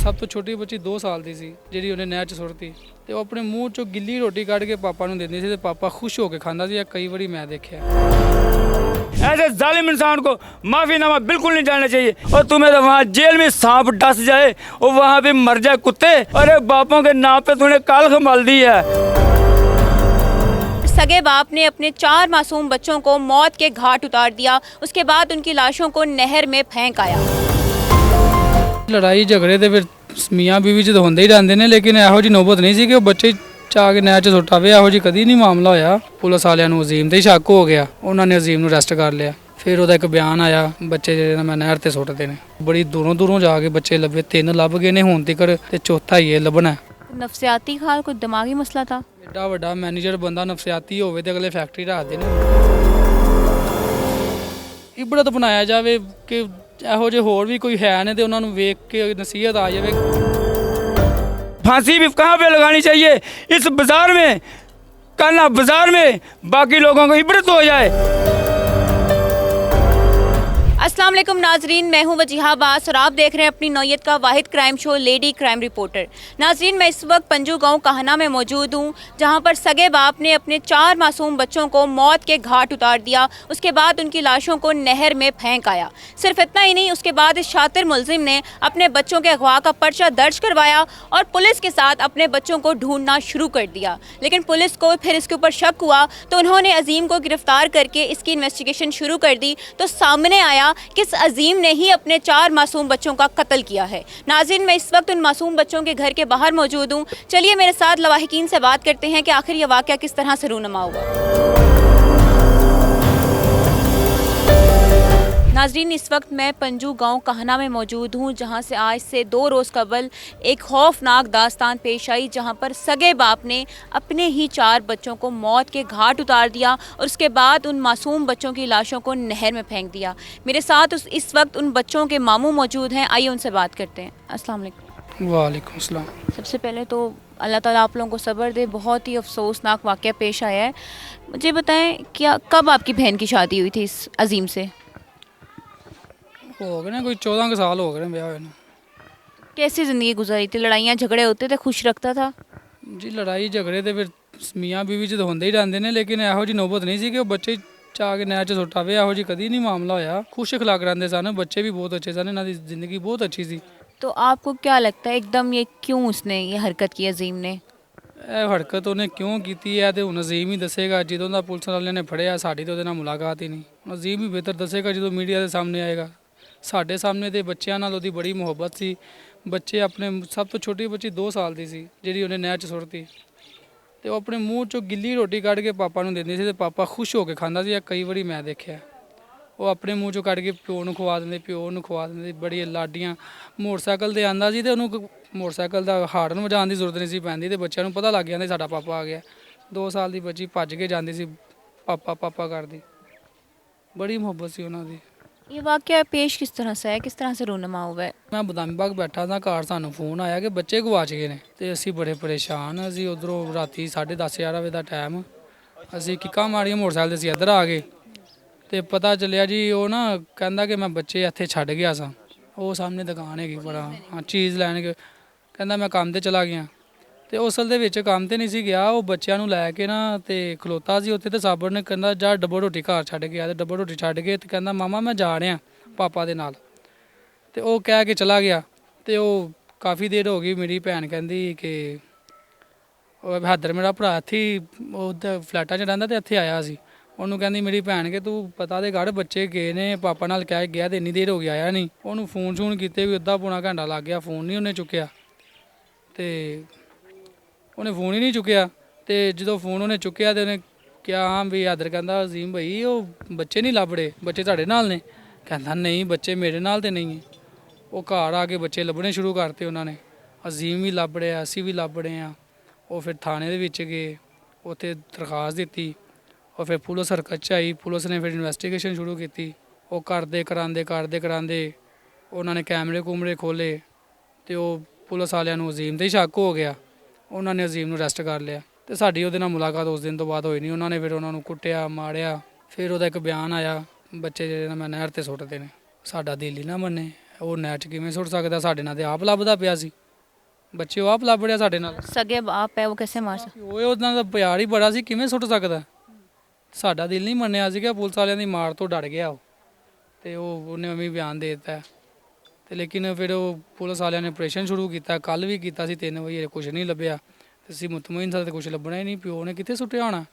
ਸਭ ਤੋਂ ਛੋਟੀ ਬੱਚੀ 2 ਸਾਲ ਦੀ ਸੀ ਜਿਹੜੀ ਉਹਨੇ ਨਹਿਰ 'ਚ ਸੁੱਟਤੀ ਤੇ ਉਹ ਆਪਣੇ ਮੂੰਹ 'ਚੋਂ ਗਿੱਲੀ ਰੋਟੀ ਕੱਢ ਕੇ ਪਾਪਾ ਨੂੰ ਦਿੰਦੀ ਸੀ ਤੇ ਪਾਪਾ ਖੁਸ਼ ਹੋ ਕੇ ਖਾਂਦਾ ਸੀ। ਇਹ ਕਈ ਵਾਰੀ ਮੈਂ ਦੇਖਿਆ। ऐसे जालिम इंसान को माफीनामा बिल्कुल नहीं डालना चाहिए। और तुम्हें तो वहाँ जेल में सांप डस जाए और वहाँ पे मर जाए कुत्ते। अरे बापों के नाम पे तूने काल मल दी है। सगे बाप ने अपने 4 मासूम बच्चों को मौत के घाट उतार दिया। उसके बाद उनकी लाशों को नहर में फेंक आया। ਲੜਾਈ ਝਗੜੇ ਤੇ ਫਿਰ ਮੀਆਂ ਬੀਵੀ 'ਚ ਤਾਂ ਹੁੰਦੇ ਹੀ ਰਹਿੰਦੇ ਨੇ, ਲੇਕਿਨ ਇਹੋ ਜਿਹੀ ਨੌਬਤ ਨਹੀਂ ਸੀ ਕਿ ਉਹ ਬੱਚੇ ਚਾਹ ਕੇ ਨਹਿਰ 'ਚ ਸੁੱਟਾਵੇ। ਇਹੋ ਜਿਹੀ ਕਦੀ ਨਹੀਂ ਮਾਮਲਾ ਹੋਇਆ। ਪੁਲਿਸ ਵਾਲਿਆਂ ਨੂੰ ਅਜ਼ੀਮ ਤੇ ਹੀ ਸ਼ੱਕ ਹੋ ਗਿਆ, ਉਹਨਾਂ ਨੇ ਅਜ਼ੀਮ ਨੂੰ ਅਰੈਸਟ ਕਰ ਲਿਆ। ਫਿਰ ਉਹਦਾ ਇੱਕ ਬਿਆਨ ਆਇਆ, ਬੱਚੇ ਜਿਹੜੇ ਮੈਂ ਨਹਿਰ ਤੇ ਸੁੱਟਦੇ ਨੇ। ਬੜੀ ਦੂਰੋਂ ਜਾ ਕੇ ਬੱਚੇ ਲੱਭੇ, 3 ਲੱਭ ਗਏ ਨੇ ਹੁਣ ਤੱਕ ਤੇ ਚੌਥਾ ਹੀ ਇਹ ਲੱਭਣਾ। नफसियाती हाल कोई दिमागी मसला था? ਐਡਾ ਵੱਡਾ ਮੈਨੇਜਰ ਬੰਦਾ ਨਫਸਿਆਤੀ ਹੋਵੇ ਤੇ ਅਗਲੇ ਫੈਕਟਰੀ ਰੱਖਦੇ ਨੇ। ਇਬਰਤ ਬਣਾਇਆ ਜਾਵੇ ਕਿ ਇਹੋ ਜਿਹੇ ਹੋਰ ਵੀ ਕੋਈ ਹੈ ਨੇ ਤੇ ਉਹਨਾਂ ਨੂੰ ਵੇਖ ਕੇ ਨਸੀਹਤ ਆ ਜਾਵੇ। फांसी भी कहाँ पे लगानी चाहिए? इस बाजार में, काला बाजार में, बाकी लोगों को इबरत हो जाए। अस्सलाम वालेकुम नाजरीन, मैं हूं वजीहा अब्बास और आप देख रहे हैं अपनी नौयत का वाहिद crime show lady crime reporter. नाजरीन, मैं इस वक्त पंजू गांव काहना में मौजूद हूं, जहां पर सगे बाप ने अपने 4 मासूम बच्चों को मौत के घाट उतार दिया। उसके बाद उनकी लाशों को नहर में फेंक आया। सिर्फ इतना ही नहीं, उसके बाद इस शातिर मुलजिम ने अपने बच्चों के अगवा का पर्चा दर्ज करवाया और पुलिस के साथ अपने बच्चों को ढूंढना शुरू कर दिया। लेकिन पुलिस को फिर इसके ऊपर शक हुआ तो उन्होंने अजीम को गिरफ्तार करके इसकी इन्वेस्टिगेशन शुरू कर दी तो सामने आया किस अजीम ने ही अपने 4 मासूम बच्चों का कत्ल किया है। नाज़रीन, मैं इस वक्त उन मासूम बच्चों के घर के बाहर मौजूद हूँ। चलिए मेरे साथ लवाहिकीन से बात करते हैं कि आखिर यह वाक़या किस तरह से रूनुमा हुआ। नाजरीन, इस वक्त मैं पंजू गांव काहना में मौजूद हूं, जहां से आज से 2 रोज़ कबल एक खौफनाक दास्तान पेश आई, जहां पर सगे बाप ने अपने ही 4 बच्चों को मौत के घाट उतार दिया और उसके बाद उन मासूम बच्चों की लाशों को नहर में फेंक दिया। मेरे साथ इस वक्त उन बच्चों के मामू मौजूद हैं, आइए उनसे बात करते हैं। अस्सलाम वालेकुम। वालेकुम अस्सलाम। सबसे पहले तो अल्लाह ताला आप लोगों को सब्र दे, बहुत ही अफसोसनाक वाक़या पेश आया है। मुझे बताएं, क्या कब आपकी बहन की शादी हुई थी इस अजीम से? हो गए ना कोई 14 साल हो गए ब्याह होए ਨੂੰ। कैसी ज़िंदगी गुजारी थी? लड़ाइयाँ झगड़े होते थे, खुश रखता था? ਜੀ ਲੜਾਈ ਝਗੜੇ ਤੇ ਫਿਰ ਮੀਆਂ ਬੀਵੀ 'ਚ ਤਾਂ ਹੁੰਦੇ ਹੀ ਰਹਿੰਦੇ ਨੇ, ਲੇਕਿਨ ਇਹੋ ਜਿਹੀ ਨੌਬਤ ਨਹੀਂ ਸੀ ਕਿ ਉਹ ਬੱਚੇ ਚਾਹ ਕੇ ਨਹਿਰ 'ਚ ਸੁੱਟਾਵੇ। ਇਹੋ ਜਿਹੀ ਕਦੀ ਨਹੀਂ ਮਾਮਲਾ ਹੋਇਆ। ਖੁਸ਼ ਅਖਲਾਕ ਰਹਿੰਦੇ ਸਨ, ਬੱਚੇ ਵੀ ਬਹੁਤ ਅੱਛੇ ਸਨ, ਇਹਨਾਂ ਦੀ ਜ਼ਿੰਦਗੀ ਬਹੁਤ ਅੱਛੀ ਸੀ। तो आपको क्या लगता है एकदम ये क्यों उसने ये हरकत की अजीम ने? ਇਹ ਹਰਕਤ ਉਹਨੇ ਕਿਉਂ ਕੀਤੀ ਹੈ ਤੇ ਹੁਣ ਅਜ਼ੀਮ ਹੀ ਦੱਸੇਗਾ। ਜਦੋਂ ਦਾ ਪੁਲਿਸ ਵਾਲਿਆਂ ਨੇ ਫੜਿਆ, ਸਾਡੀ ਤਾਂ ਉਹਦੇ ਨਾਲ ਮੁਲਾਕਾਤ ਹੀ ਨਹੀਂ। ਅਜ਼ੀਮ ਹੀ ਬਿਹਤਰ ਦੱਸੇਗਾ ਜਦੋਂ ਮੀਡੀਆ ਦੇ ਸਾਹਮਣੇ ਆਏਗਾ। ਸਾਡੇ ਸਾਹਮਣੇ ਤੇ ਬੱਚਿਆਂ ਨਾਲ ਉਹਦੀ ਬੜੀ ਮੁਹੱਬਤ ਸੀ। ਬੱਚੇ ਆਪਣੇ ਸਭ ਤੋਂ ਛੋਟੀ ਬੱਚੀ 2 ਸਾਲ ਦੀ ਸੀ ਜਿਹੜੀ ਉਹਨੇ ਨਹਿਰ 'ਚ ਸੁੱਟਤੀ ਤੇ ਉਹ ਆਪਣੇ ਮੂੰਹ 'ਚੋਂ ਗਿੱਲੀ ਰੋਟੀ ਕੱਢ ਕੇ ਪਾਪਾ ਨੂੰ ਦਿੰਦੀ ਸੀ ਤੇ ਪਾਪਾ ਖੁਸ਼ ਹੋ ਕੇ ਖਾਂਦਾ ਸੀ। ਇਹ ਕਈ ਵਾਰੀ ਮੈਂ ਦੇਖਿਆ। ਉਹ ਆਪਣੇ ਮੂੰਹ 'ਚੋਂ ਕੱਢ ਕੇ ਪਿਓ ਨੂੰ ਖਵਾ ਦਿੰਦੇ, ਪਿਓ ਨੂੰ ਖਵਾ ਦਿੰਦੇ। ਬੜੀ ਲਾਡੀਆਂ। ਮੋਟਰਸਾਈਕਲ ਤੇ ਆਂਦਾ ਸੀ ਤੇ ਉਹਨੂੰ ਮੋਟਰਸਾਈਕਲ ਦਾ ਹਾਰਨ ਵਜਾਉਣ ਦੀ ਜ਼ਰੂਰਤ ਨਹੀਂ ਸੀ ਪੈਂਦੀ ਤੇ ਬੱਚਿਆਂ ਨੂੰ ਪਤਾ ਲੱਗ ਜਾਂਦਾ ਸਾਡਾ ਪਾਪਾ ਆ ਗਿਆ। 2 ਸਾਲ ਦੀ ਬੱਚੀ ਭੱਜ ਕੇ ਜਾਂਦੀ ਸੀ ਪਾਪਾ ਪਾਪਾ ਕਰਦੀ। ਬੜੀ ਮੁਹੱਬਤ ਸੀ ਉਹਨਾਂ ਦੀ। ये वाक़या पेश किस तरह से है, किस तरह से रूनुमा हुआ है? ਮੈਂ ਬਦਾਮੀ ਬਾਗ ਬੈਠਾ ਸਾਂ, ਘਰ ਸਾਨੂੰ ਫੋਨ ਆਇਆ ਕਿ ਬੱਚੇ ਗਵਾਚ ਗਏ ਨੇ ਤੇ ਅਸੀਂ ਬੜੇ ਪਰੇਸ਼ਾਨ। ਅਸੀਂ ਉਧਰੋਂ ਰਾਤੀ 10:30 11 ਵਜੇ ਦਾ ਟਾਈਮ, ਅਸੀਂ ਕਿੱਕਾਂ ਮਾਰੀਆਂ ਮੋਟਰਸਾਈਕਲ 'ਤੇ ਅਸੀਂ ਇੱਧਰ ਆ ਗਏ ਤੇ ਪਤਾ ਚੱਲਿਆ ਜੀ ਉਹ ਨਾ ਕਹਿੰਦਾ ਕਿ ਮੈਂ ਬੱਚੇ ਇੱਥੇ ਛੱਡ ਗਿਆ ਸਾਂ। ਉਹ ਸਾਹਮਣੇ ਦੁਕਾਨ ਹੈਗੀ ਬੜਾ ਚੀਜ਼ ਲੈਣ ਕੇ, ਕਹਿੰਦਾ ਮੈਂ ਕੰਮ ਤੇ ਚਲਾ ਗਿਆ ਤੇ ਅਸਲ ਦੇ ਵਿੱਚ ਕੰਮ ਤੇ ਨਹੀਂ ਸੀ ਗਿਆ। ਉਹ ਬੱਚਿਆਂ ਨੂੰ ਲੈ ਕੇ ਨਾ ਤੇ ਖਲੋਤਾ ਸੀ ਉੱਥੇ ਤੇ ਸਾਬਰ ਨੇ ਕਹਿੰਦਾ ਜਾ ਡੱਬੋ ਰੋਟੀ ਘਰ ਛੱਡ ਗਿਆ ਤੇ ਡੱਬੋ ਰੋਟੀ ਛੱਡ ਕੇ ਤੇ ਕਹਿੰਦਾ ਮਾਮਾ ਮੈਂ ਜਾ ਰਿਹਾ ਪਾਪਾ ਦੇ ਨਾਲ ਤੇ ਉਹ ਕਹਿ ਕੇ ਚਲਾ ਗਿਆ ਤੇ ਉਹ ਕਾਫੀ ਦੇਰ ਹੋ ਗਈ। ਮੇਰੀ ਭੈਣ ਕਹਿੰਦੀ ਕਿ ਉਹ ਬਹਾਦਰ ਮੇਰਾ ਭਰਾ ਇੱਥੇ ਉਹਦਾ ਫਲੈਟਾਂ 'ਚ ਰਹਿੰਦਾ ਤੇ ਇੱਥੇ ਆਇਆ ਸੀ। ਉਹਨੂੰ ਕਹਿੰਦੀ ਮੇਰੀ ਭੈਣ ਕਿ ਤੂੰ ਪਤਾ ਦੇ ਘਰ ਬੱਚੇ ਗਏ ਨੇ, ਪਾਪਾ ਨਾਲ ਕਹਿ ਗਿਆ ਤੇ ਇੰਨੀ ਦੇਰ ਹੋ ਗਈ ਆਇਆ ਨਹੀਂ। ਉਹਨੂੰ ਫੋਨ ਕੀਤੇ ਵੀ ਅੱਧਾ ਪੌਣਾ ਘੰਟਾ ਲੱਗ ਗਿਆ, ਫੋਨ ਨਹੀਂ ਉਹਨੇ ਚੁੱਕਿਆ ਤੇ ਉਹਨੇ ਫੋਨ ਹੀ ਨਹੀਂ ਚੁੱਕਿਆ। ਤੇ ਜਦੋਂ ਫੋਨ ਉਹਨੇ ਚੁੱਕਿਆ ਤੇ ਉਹਨੇ ਕਿਹਾ ਹਾਂ ਵੀ ਆਦਰ ਕਹਿੰਦਾ ਅਜ਼ੀਮ ਭਾਈ ਉਹ ਬੱਚੇ ਨਹੀਂ ਲੱਭ ਰਹੇ, ਬੱਚੇ ਤੁਹਾਡੇ ਨਾਲ ਨੇ? ਕਹਿੰਦਾ ਨਹੀਂ ਬੱਚੇ ਮੇਰੇ ਨਾਲ ਤੇ ਨਹੀਂ ਹੈ। ਉਹ ਘਰ ਆ ਕੇ ਬੱਚੇ ਲੱਭਣੇ ਸ਼ੁਰੂ ਕਰਤੇ ਉਹਨਾਂ ਨੇ। ਅਜ਼ੀਮ ਵੀ ਲੱਭ ਰਿਹਾ, ਅਸੀਂ ਵੀ ਲੱਭ ਰਹੇ ਹਾਂ। ਉਹ ਫਿਰ ਥਾਣੇ ਦੇ ਵਿੱਚ ਗਏ, ਉੱਥੇ ਦਰਖਾਸਤ ਦਿੱਤੀ। ਉਹ ਫਿਰ ਪੁਲਿਸ ਹਰਕਤ 'ਚ ਆਈ। ਪੁਲਿਸ ਨੇ ਫਿਰ ਇਨਵੈਸਟੀਗੇਸ਼ਨ ਸ਼ੁਰੂ ਕੀਤੀ। ਉਹ ਕਰਦੇ ਕਰਾਂਦੇ ਉਹਨਾਂ ਨੇ ਕੈਮਰੇ ਖੋਲ੍ਹੇ ਤੇ ਉਹ ਪੁਲਿਸ ਵਾਲਿਆਂ ਨੂੰ ਅਜ਼ੀਮ 'ਤੇ ਹੀ ਸ਼ੱਕ ਹੋ ਗਿਆ। ਉਹਨਾਂ ਨੇ ਅਜ਼ੀਮ ਨੂੰ ਅਰੈਸਟ ਕਰ ਲਿਆ ਤੇ ਸਾਡੀ ਉਹਦੇ ਨਾਲ ਮੁਲਾਕਾਤ ਉਸ ਦਿਨ ਤੋਂ ਬਾਅਦ ਹੋਈ ਨਹੀਂ। ਉਹਨਾਂ ਨੇ ਫਿਰ ਉਹਨਾਂ ਨੂੰ ਕੁੱਟਿਆ ਮਾਰਿਆ। ਫਿਰ ਉਹਦਾ ਇੱਕ ਬਿਆਨ ਆਇਆ, ਬੱਚੇ ਜਿਹੜੇ ਮੈਂ ਨਹਿਰ 'ਤੇ ਸੁੱਟਦੇ ਨੇ। ਸਾਡਾ ਦਿਲ ਹੀ ਨਾ ਮੰਨੇ, ਉਹ ਨੈਟ 'ਚ ਕਿਵੇਂ ਸੁੱਟ ਸਕਦਾ, ਸਾਡੇ ਨਾਲ ਤੇ ਆਪ ਲੱਭਦਾ ਪਿਆ ਸੀ, ਬੱਚੇ ਉਹ ਆਪ ਲੱਭ ਰਿਹਾ ਸਾਡੇ ਨਾਲ। सगे बाप है वो कैसे मार सकते? ਉਹ ਉਹਨਾਂ ਦਾ ਪਿਆਰ ਹੀ ਬੜਾ ਸੀ, ਕਿਵੇਂ ਸੁੱਟ ਸਕਦਾ। ਸਾਡਾ ਦਿਲ ਨਹੀਂ ਮੰਨਿਆ ਸੀਗਾ, ਪੁਲਿਸ ਵਾਲਿਆਂ ਦੀ ਮਾਰ ਤੋਂ ਡਰ ਗਿਆ ਉਹ, ਤੇ ਉਹਨੇ ਵੀ ਬਿਆਨ ਦੇ ਦਿੱਤਾ ਤੇ ਲੇਕਿਨ ਫਿਰ ਉਹ ਪੁਲਿਸ ਵਾਲਿਆਂ ਨੇ ਆਪਰੇਸ਼ਨ ਸ਼ੁਰੂ ਕੀਤਾ, ਕੱਲ ਵੀ ਕੀਤਾ ਸੀ 3 ਵਜੇ, ਕੁਝ ਨਹੀਂ ਲੱਭਿਆ ਤੇ ਅਸੀਂ ਮੁਤਮਈਨ ਸਾਂ ਤੇ ਕੁਝ ਲੱਭਣਾ ਹੀ ਨਹੀਂ, ਪਿਓ ਨੇ ਕਿੱਥੇ ਸੁੱਟਿਆ ਹੋਣਾ।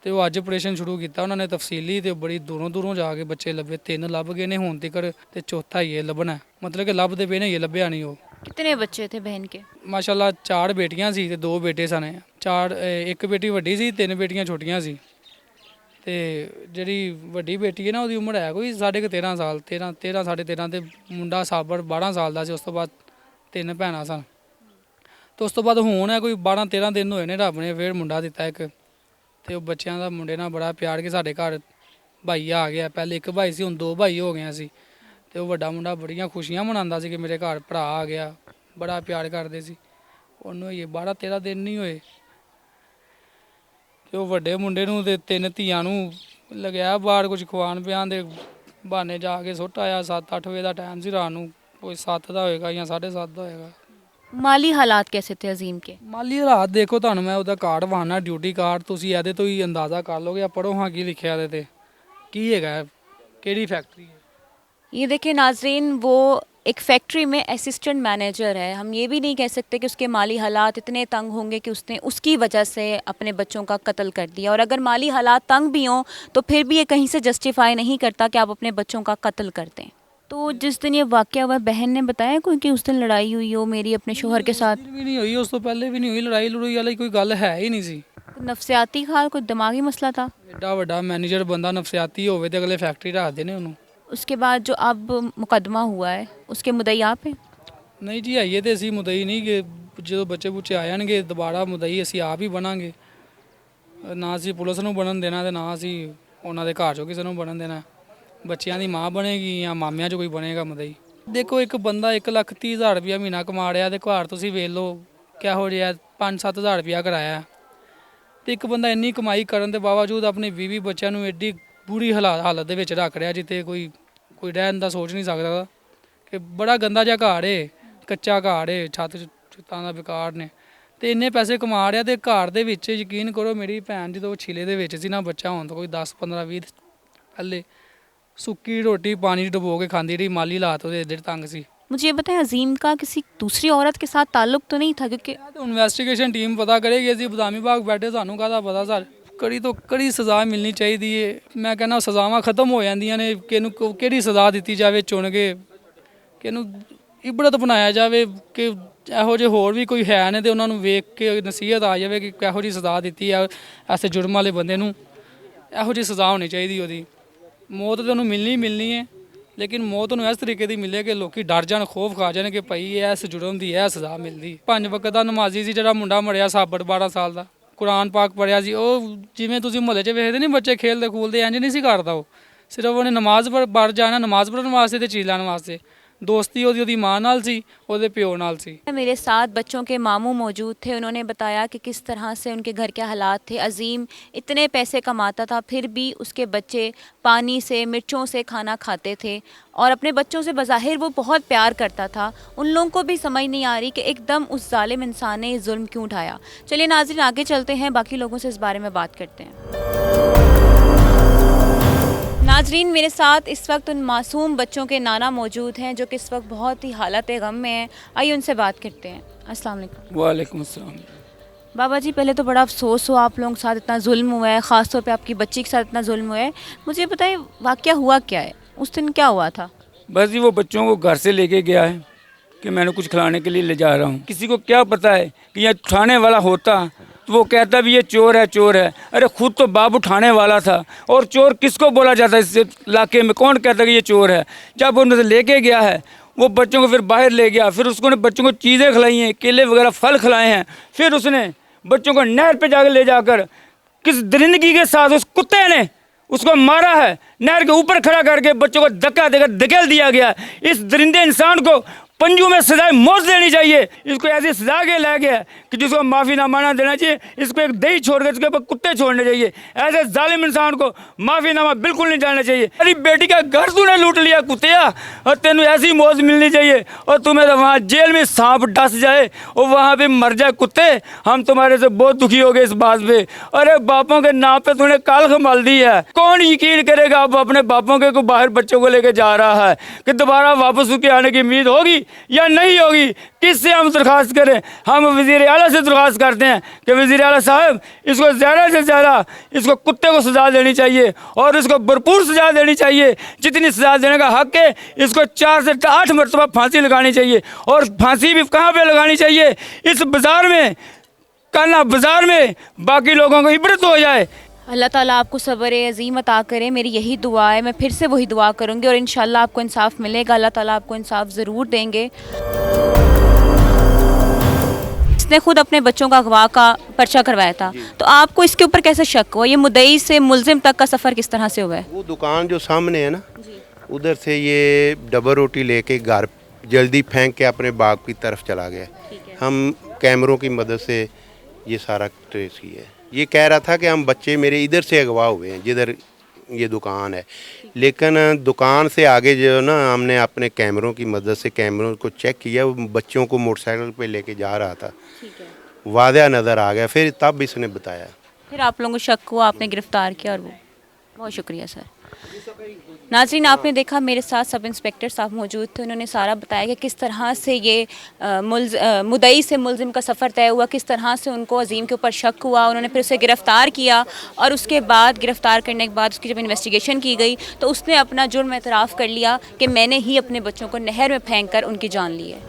ਤੇ ਉਹ ਅੱਜ ਆਪਰੇਸ਼ਨ ਸ਼ੁਰੂ ਕੀਤਾ ਉਹਨਾਂ ਨੇ ਤਫਸੀਲੀ, ਤੇ ਬੜੀ ਦੂਰੋਂ ਦੂਰੋਂ ਜਾ ਕੇ ਬੱਚੇ ਲੱਭੇ, 3 ਲੱਭ ਗਏ ਨੇ ਹੁਣ ਤੱਕ ਤੇ ਚੌਥਾ ਹੀ ਇਹ ਲੱਭਣਾ, ਮਤਲਬ ਕਿ ਲੱਭਦੇ ਪਏ ਨੇ, ਇਹ ਲੱਭਿਆ ਨਹੀਂ ਉਹ। कितने बच्चे थे बहन के? ਮਾਸ਼ਾਅੱਲਾ 4 ਬੇਟੀਆਂ ਸੀ ਤੇ 2 ਬੇਟੇ ਸਨ। 4 ਇੱਕ ਬੇਟੀ ਵੱਡੀ ਸੀ, 3 ਬੇਟੀਆਂ ਛੋਟੀਆਂ ਸੀ। ਤੇ ਜਿਹੜੀ ਵੱਡੀ ਬੇਟੀ ਹੈ ਨਾ, ਉਹਦੀ ਉਮਰ ਹੈ ਕੋਈ 13.5 ਸਾਲ, 13 ਸਾਢੇ 13, ਤੇ ਮੁੰਡਾ ਸਾਬਰ 12 ਸਾਲ ਦਾ ਸੀ। ਉਸ ਤੋਂ ਬਾਅਦ 3 ਭੈਣਾਂ ਸਨ, ਤੇ ਉਸ ਤੋਂ ਬਾਅਦ ਹੁਣ ਹੈ ਕੋਈ 12-13 ਦਿਨ ਹੋਏ ਨੇ, ਰੱਬ ਨੇ ਫਿਰ ਮੁੰਡਾ ਦਿੱਤਾ ਇੱਕ। ਤੇ ਉਹ ਬੱਚਿਆਂ ਦਾ ਮੁੰਡੇ ਨਾਲ ਬੜਾ ਪਿਆਰ, ਕਿ ਸਾਡੇ ਘਰ ਭਾਈ ਆ ਗਿਆ, ਪਹਿਲੇ ਇੱਕ ਭਾਈ ਸੀ, ਹੁਣ 2 ਭਾਈ ਹੋ ਗਏ ਸੀ। ਤੇ ਉਹ ਵੱਡਾ ਮੁੰਡਾ ਬੜੀਆਂ ਖੁਸ਼ੀਆਂ ਮਨਾਉਂਦਾ ਸੀ ਕਿ ਮੇਰੇ ਘਰ ਭਰਾ ਆ ਗਿਆ, ਬੜਾ ਪਿਆਰ ਕਰਦੇ ਸੀ ਉਹਨੂੰ। ਇਹ 12-13 ਦਿਨ ਨਹੀਂ ਹੋਏ ਤੇ ਉਹ ਵੱਡੇ ਮੁੰਡੇ ਨੂੰ ਤੇ 3 ਧੀਆਂ ਨੂੰ ਲਗਾਇਆ ਬਾਹਰ ਕੁਝ ਖਵਾਉਣ ਪਿਆਉਣ ਦੇ ਬਹਾਨੇ, ਜਾ ਕੇ ਸੁੱਟ ਆਇਆ। 7-8 ਵਜੇ ਦਾ ਟਾਈਮ ਸੀ ਰਾਤ ਨੂੰ, ਕੋਈ 7 ਦਾ ਹੋਏਗਾ ਜਾਂ 7:30 ਦਾ ਹੋਏਗਾ। माली हालात कैसे थे अजीम के? ਮਾਲੀ ਹਾਲਾਤ ਦੇਖੋ, ਤੁਹਾਨੂੰ ਮੈਂ ਉਹਦਾ ਕਾਰਡ ਵਾਹਨਾ, ਡਿਊਟੀ ਕਾਰਡ, ਤੁਸੀਂ ਇਹਦੇ ਤੋਂ ਹੀ ਅੰਦਾਜ਼ਾ ਕਰ ਲਓਗੇ। ਆ ਪੜੋ ਹਾਂ ਕੀ ਲਿਖਿਆ ਇਹਦੇ ਤੇ, ਕੀ ਹੈਗਾ, ਕਿਹੜੀ ਫੈਕਟਰੀ ਹੈ। ये देखिए नाजरीन, वो एक फैक्ट्री में असिस्टेंट मैनेजर है। हम ये भी नहीं कह सकते कि उसके माली हालात इतने तंग होंगे कि उसने उसकी वजह से अपने बच्चों का कत्ल कर दिया। और अगर माली हालात तंग भी हों तो फिर भी ये कहीं से जस्टिफाई नहीं करता कि आप अपने बच्चों का कत्ल कर दें। तो जिस दिन ये वाक़या हुआ, बहन ने बताया कोई कि उस दिन लड़ाई हुई हो मेरी अपने शोहर के साथ? ਵੀ ਨਹੀਂ ਹੋਈ, ਉਸ ਤੋਂ ਪਹਿਲੇ ਵੀ ਨਹੀਂ ਹੋਈ, ਲੜਾਈ ਲੜੂਈ ਵਾਲੀ ਕੋਈ ਗੱਲ ਹੈ ਹੀ ਨਹੀਂ ਸੀ। नफसियाती हाल, कोई दिमागी मसला था? ਐਡਾ ਵੱਡਾ ਮੈਨੇਜਰ ਬੰਦਾ ਨਫਸਿਆਤੀ ਹੋਵੇ ਤੇ ਅਗਲੇ ਫੈਕਟਰੀ ਰੱਖਦੇ ਨੇ ਉਹਨੂੰ। उसके बाद जो अब मुकदमा हुआ है उसके मुद्दई आप हैं? ਨਹੀਂ ਜੀ, ਆਈਏ ਤੇ ਅਸੀਂ ਮੁਦਈ ਨਹੀਂ ਕਿ ਜਦੋਂ ਬੱਚੇ ਬੁੱਚੇ ਆ ਜਾਣਗੇ ਦੁਬਾਰਾ ਮੁਦਈ ਅਸੀਂ ਆਪ ਹੀ ਬਣਾਂਗੇ। ਨਾ ਅਸੀਂ ਪੁਲਿਸ ਨੂੰ ਬਣਨ ਦੇਣਾ ਤੇ ਨਾ ਅਸੀਂ ਉਹਨਾਂ ਦੇ ਘਰ ਚੋਂ ਕਿਸੇ ਨੂੰ ਬਣਨ ਦੇਣਾ। ਬੱਚਿਆਂ ਦੀ ਮਾਂ ਬਣੇਗੀ ਜਾਂ ਮਾਮਿਆਂ ਚੋਂ ਕੋਈ ਬਣੇਗਾ ਮੁਦਈ। ਦੇਖੋ, ਇੱਕ ਬੰਦਾ 1,30,000 ਰੁਪਇਆ ਮਹੀਨਾ ਕਮਾ ਰਿਹਾ ਤੇ ਘਰ ਤੁਸੀਂ ਵੇਖ ਲਓ ਕਿਹੋ ਜਿਹਾ 5-7 ਹਜ਼ਾਰ ਰੁਪਇਆ ਕਰਾਇਆ, ਤੇ ਇੱਕ ਬੰਦਾ ਇੰਨੀ ਕਮਾਈ ਕਰਨ ਦੇ ਬਾਵਜੂਦ ਆਪਣੇ 20 ਬੱਚਿਆਂ ਨੂੰ ਐਡੀ ਬੁਰੀ ਹਾਲਤ ਦੇ ਵਿੱਚ ਰੱਖ ਰਿਹਾ, ਜਿੱਥੇ ਕੋਈ ਰਹਿਣ ਦਾ ਸੋਚ ਨਹੀਂ ਸਕਦਾ। ਕਿ ਬੜਾ ਗੰਦਾ ਜਿਹਾ ਘਰ ਏ, ਕੱਚਾ ਘਰ ਏ, ਛੱਤਾਂ ਦਾ ਬੇਕਾਰ ਨੇ, ਤੇ ਇੰਨੇ ਪੈਸੇ ਕਮਾ ਰਿਹਾ ਤੇ ਘਰ ਦੇ ਵਿੱਚ ਯਕੀਨ ਕਰੋ, ਮੇਰੀ ਭੈਣ ਜਦੋਂ ਛਿਲੇ ਦੇ ਵਿੱਚ ਸੀ ਨਾ, ਬੱਚਾ ਹੋਣ ਤੋਂ ਕੋਈ 10-15-20 ਪਹਿਲੇ ਸੁੱਕੀ ਰੋਟੀ ਪਾਣੀ 'ਚ ਡੁਬੋ ਕੇ ਖਾਂਦੀ ਰਹੀ। ਮਾਲੀ ਹਾਲਾਤ ਉਹਦੇ ਇੱਧਰ ਤੰਗ ਸੀ। मुझे ये बताएं, अजीम का किसी दूसरी औरत के साथ ताल्लुक तो नहीं था? क्योंकि ਇਨਵੈਸਟੀਗੇਸ਼ਨ ਟੀਮ ਪਤਾ ਕਰੇਗੀ, ਅਸੀਂ ਬਦਾਮੀ ਬਾਗ ਬੈਠੇ, ਸਾਨੂੰ ਕਾਹਦਾ ਪਤਾ ਸਰ। ਕੜੀ ਤੋਂ ਕੜੀ ਸਜ਼ਾ ਮਿਲਣੀ ਚਾਹੀਦੀ ਏ। ਮੈਂ ਕਹਿੰਦਾ ਸਜ਼ਾਵਾਂ ਖਤਮ ਹੋ ਜਾਂਦੀਆਂ ਨੇ, ਕਿ ਇਹਨੂੰ ਕਿਹੜੀ ਸਜ਼ਾ ਦਿੱਤੀ ਜਾਵੇ ਚੁਣ ਕੇ, ਕਿ ਇਹਨੂੰ ਇਬਰਤ ਬਣਾਇਆ ਜਾਵੇ, ਕਿ ਇਹੋ ਜਿਹੇ ਹੋਰ ਵੀ ਕੋਈ ਹੈ ਨੇ ਤੇ ਉਹਨਾਂ ਨੂੰ ਵੇਖ ਕੇ ਨਸੀਹਤ ਆ ਜਾਵੇ ਕਿ ਕਿਹੋ ਜਿਹੀ ਸਜ਼ਾ ਦਿੱਤੀ ਆ ਐਸੇ ਜੁਰਮ ਵਾਲੇ ਬੰਦੇ ਨੂੰ। ਇਹੋ ਜਿਹੀ ਸਜ਼ਾ ਹੋਣੀ ਚਾਹੀਦੀ ਉਹਦੀ। ਮੌਤ ਤਾਂ ਉਹਨੂੰ ਮਿਲਣੀ ਹੈ, ਲੇਕਿਨ ਮੌਤ ਨੂੰ ਇਸ ਤਰੀਕੇ ਦੀ ਮਿਲੇ ਕਿ ਲੋਕੀ ਡਰ ਜਾਣ, ਖੌਫ ਖਾ ਜਾਣ ਕਿ ਭਾਈ ਇਸ ਜੁਰਮ ਦੀ ਇਹ ਸਜ਼ਾ ਮਿਲਦੀ। 5 ਵਕਤ ਦਾ ਨਮਾਜ਼ੀ ਸੀ ਜਿਹੜਾ ਮੁੰਡਾ ਮਰਿਆ, ਸਾਬੜ 12 ਸਾਲ ਦਾ, ਕੁਰਾਨ ਪਾਕ ਪੜ੍ਹਿਆ ਸੀ। ਉਹ ਜਿਵੇਂ ਤੁਸੀਂ ਮੁਹੱਲੇ 'ਚ ਵੇਖਦੇ ਨਹੀਂ ਬੱਚੇ ਖੇਲਦੇ ਖੂਲਦੇ, ਇੰਝ ਨਹੀਂ ਸੀ ਕਰਦਾ ਉਹ। ਸਿਰਫ ਉਹਨੇ ਨਮਾਜ਼ ਪੜ੍ਹ ਜਾਣਾ, ਨਮਾਜ਼ ਪੜ੍ਹਨ ਵਾਸਤੇ ਤੇ ਚੀਜ਼ ਲੈਣ ਵਾਸਤੇ। दोस्ती ਉਹਦੀ ਮਾਂ ਨਾਲ ਸੀ, ਉਹਦੇ ਪਿਓ ਨਾਲ ਸੀ। मेरे साथ बच्चों के मामू मौजूद थे। उन्होंने बताया कि किस तरह से उनके घर के हालात थे। अजीम इतने पैसे कमाता था, फिर भी उसके बच्चे पानी से, मिर्चों से खाना खाते थे और अपने बच्चों से बज़ाहिर वो बहुत प्यार करता था। उन लोगों को भी समझ नहीं आ रही कि एकदम उस जालिम इंसान ने ये जुल्म क्यों उठाया। चलिए नाज़रीन, आगे चलते हैं, बाकी लोगों से इस बारे में बात करते हैं। नाजरीन, मेरे साथ इस वक्त उन मासूम बच्चों के नाना मौजूद हैं जो कि इस वक्त बहुत ही हालत गम में हैं। आइए उनसे बात करते हैं। अस्सलाम वालेकुम। वालेकुम अस्सलाम। बाबा जी, पहले तो बड़ा अफसोस हो, आप लोगों के साथ इतना जुल्म हुआ है, ख़ास तौर पे आपकी बच्ची के साथ इतना जुल्म हुआ है। मुझे बताइए वाक़या हुआ क्या है, उस दिन क्या हुआ था? बस जी वो बच्चों को घर से लेके गया है कि मैंने कुछ खिलाने के लिए ले जा रहा हूँ। किसी को क्या पता है कि यह उठाने वाला होता तो वो कहता भी ये चोर है, चोर है। अरे खुद तो बाप उठाने वाला था, और चोर किसको बोला जाता है इस इलाके में? कौन कहता है कि ये चोर है? जब उन्हें लेके गया है वो बच्चों को फिर बाहर ले गया, फिर उसको बच्चों को चीज़ें खिलाई हैं, केले वगैरह फल खिलाए हैं। फिर उसने बच्चों को नहर पे जाकर ले जाकर किस दरिंदगी के साथ उस कुत्ते ने उसको मारा है। नहर के ऊपर खड़ा करके बच्चों को धक्का देकर धकेल दिया गया। इस दरिंदे इंसान को पंजू में सजाए मौत देनी चाहिए। इसको ऐसी सजा के ला गया कि जिसको माफ़ीनामा ना देना चाहिए। इसको एक दही छोड़ के इसके ऊपर कुत्ते छोड़ने चाहिए। ऐसे जालिम इंसान को माफ़ीनामा बिल्कुल नहीं डालना चाहिए। अरे बेटी का घर तूने लूट लिया कुत्तिया, और तेन ऐसी मौत मिलनी चाहिए और तुम्हें तो वहाँ जेल में सांप डस जाए और वहाँ पे मर जाए कुत्ते। हम तुम्हारे से बहुत दुखी हो गए इस बात पे। अरे बापों के नाम पे तूने काल खमाल दी है। कौन यकीन करेगा अब अपने बापों के को बाहर बच्चों को लेके जा रहा है कि दोबारा वापस उसके आने की उम्मीद होगी या नहीं होगी? किससे हम दरख्वास्त करें? हम वज़ीर आला से दरख्वास्त करते हैं कि वज़ीर आला साहब इसको ज़्यादा से ज़्यादा इसको कुत्ते को सज़ा देनी चाहिए और इसको भरपूर सज़ा देनी चाहिए। जितनी सज़ा देने का हक़ है इसको 4 से 8 मरतबा फांसी लगानी चाहिए। और फांसी भी कहाँ पे लगानी चाहिए? इस बाज़ार में, काना बाज़ार में, बाकी लोगों को इबरत हो जाए। अल्लाह ताला आपको सब्र अज़ीम अता करे, मेरी यही दुआ है। मैं फिर से वही दुआ करूँगी और इंशाल्लाह आपको इंसाफ मिलेगा। अल्लाह ताला आपको इंसाफ ज़रूर देंगे। इसने खुद अपने बच्चों का अगवा का पर्चा करवाया था, तो आपको इसके ऊपर कैसे शक हुआ? ये मुद्दई से मुलजिम तक का सफ़र किस तरह से हुआ है? वो दुकान जो सामने है ना, उधर से ये डबल रोटी लेके घर जल्दी फेंक के अपने बाग की तरफ चला गया। हम कैमरों की मदद से ये सारा ट्रेस किया है। ये कह रहा था कि हम बच्चे मेरे इधर से अगवा हुए हैं जिधर ये दुकान है, लेकिन दुकान से आगे जो ना हमने अपने कैमरों की मदद से कैमरों को चेक किया, वो बच्चों को मोटरसाइकिल पे लेके जा रहा था। वादया नज़र आ गया, फिर तब इसने बताया। फिर आप लोगों को शक हुआ, आपने गिरफ्तार किया। और वो बहुत शुक्रिया सर। नाज़रीन, आपने देखा मेरे साथ सब इंस्पेक्टर साहब मौजूद थे। उन्होंने सारा बताया कि किस तरह से ये मुद्दई से मुलजिम का सफ़र तय हुआ, किस तरह से उनको अज़ीम के ऊपर शक हुआ। उन्होंने फिर उसे गिरफ़्तार किया और उसके बाद गिरफ़्तार करने के बाद उसकी जब इन्वेस्टिगेशन की गई तो उसने अपना जुर्म एतराफ़ कर लिया कि मैंने ही अपने बच्चों को नहर में फेंक कर उनकी जान ली है।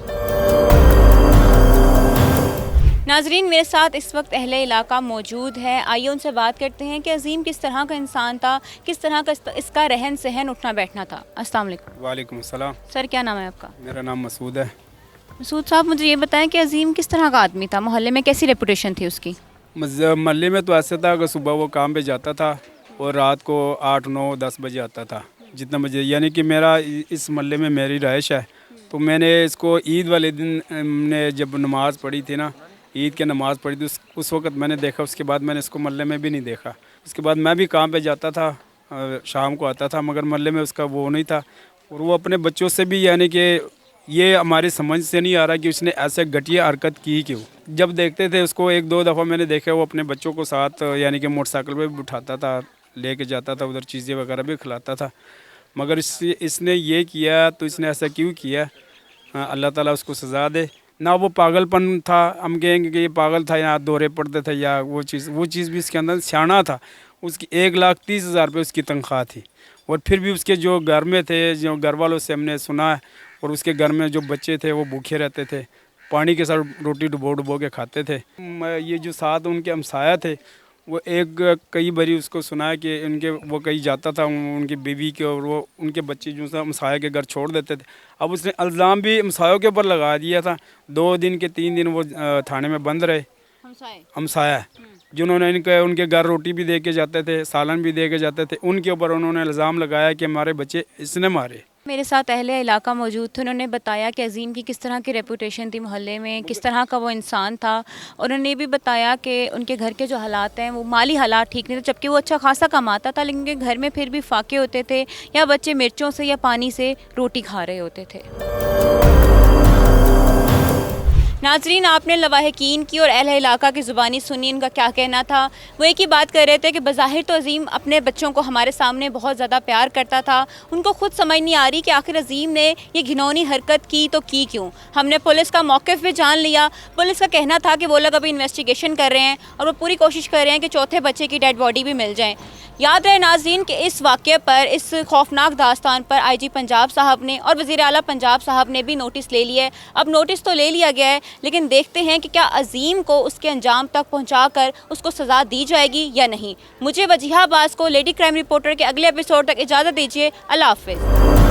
नाजरीन, मेरे साथ इस वक्त अहले इलाका मौजूद है। आइए उनसे बात करते हैं कि अज़ीम किस तरह का इंसान था, किस तरह का इसका रहन सहन उठना बैठना था। अस्सलाम वालेकुम। वालेकुम सलाम। सर, क्या नाम है आपका? मेरा नाम मसूद है। मसूद साहब, मुझे ये बताएं कि अज़ीम किस तरह का आदमी था, मोहल्ले में कैसी रेपुटेशन थी उसकी? मोहल्ले में तो ऐसा था कि सुबह वो काम पे जाता था और रात को 8, 9, 10 बजे आता था। जितना बजे, यानी कि मेरा इस मोहल्ले में मेरी रहाइश है। तो मैंने इसको ईद वाले दिन ने जब नमाज़ पढ़ी थी ना, ईद की नमाज़ पढ़ी थी, उस वक्त मैंने देखा। उसके बाद मैंने इसको मोहल्ले में भी नहीं देखा। उसके बाद मैं भी काम पे जाता था, शाम को आता था, मगर मोहल्ले में उसका वो नहीं था। और वो अपने बच्चों से भी, यानी कि ये हमारी समझ से नहीं आ रहा कि उसने ऐसे घटिया हरकत की क्यों। जब देखते थे उसको, 1-2 दफ़ा मैंने देखा वो अपने बच्चों को साथ यानी कि मोटरसाइकिल पे भी उठाता था, लेके जाता था, उधर चीज़ें वगैरह भी खिलाता था। मगर इसने ये किया, तो इसने ऐसा क्यों किया? अल्लाह ताला उसको सज़ा दे। ना वो पागलपन था, हम कहेंगे कि ये पागल था या दौरे पड़ते थे या वो चीज़ भी इसके अंदर सियाना था। उसकी 1,30,000 रुपये उसकी तनख्वाह थी। और फिर भी उसके जो घर में थे, जो घर वालों से हमने सुना है, और उसके घर में जो बच्चे थे वो भूखे रहते थे, पानी के साथ रोटी डुबो के खाते थे। ये जो साथ उनके हमसाया थे, वो कई बारी उसको सुना है कि उनके वो कहीं जाता था उनकी बीवी के, और वो उनके बच्चे जो सा हमसाया के घर छोड़ देते थे। अब उसने इल्ज़ाम भी हमसायों के ऊपर लगा दिया था। 2 दिन के 3 दिन वो थाने में बंद रहे। हमसाया जिन्होंने उनके घर रोटी भी दे के जाते थे, सालन भी दे के जाते थे, उनके ऊपर उन्होंने इल्ज़ाम लगाया कि हमारे बच्चे इसने मारे। मेरे साथ अहले इलाका मौजूद थे। उन्होंने बताया कि अज़ीम की किस तरह की रेपुटेशन थी मोहल्ले में, किस तरह का वो इंसान था। और उन्होंने ये भी बताया कि उनके घर के जो हालात हैं, वो माली हालात ठीक नहीं थे, जबकि वो अच्छा खासा कमाता था, लेकिन उनके घर में फिर भी फाके होते थे या बच्चे मिर्चों से या पानी से रोटी खा रहे होते थे। नाजरीन, आपने लवाहिकीन की और अहले इलाका की ज़ुबानी सुनी, उनका क्या कहना था। वो एक ही बात कर रहे थे कि बज़ाहिर तो अज़ीम अपने बच्चों को हमारे सामने बहुत ज़्यादा प्यार करता था। उनको खुद समझ नहीं आ रही कि आखिर अज़ीम ने ये घिनौनी हरकत की तो की क्यों। हमने पुलिस का मौक़िफ़ भी जान लिया। पुलिस का कहना था कि वो लोग अभी इन्वेस्टिगेशन कर रहे हैं और वो पूरी कोशिश कर रहे हैं कि चौथे बच्चे की डेड बॉडी भी मिल जाए। याद रहे नाज़रीन कि इस वाक़े पर, इस खौफनाक दास्तान पर IG पंजाब साहब ने और वज़ीर आला पंजाब साहब ने भी नोटिस ले लिया है। अब नोटिस तो ले लिया गया है, लेकिन देखते हैं कि क्या अज़ीम को उसके अंजाम तक पहुंचाकर उसको सज़ा दी जाएगी या नहीं। मुझे वजीहा अब्बास को लेडी क्राइम रिपोर्टर के अगले एपिसोड तक इजाज़त दीजिए। अल्लाह हाफ़िज़।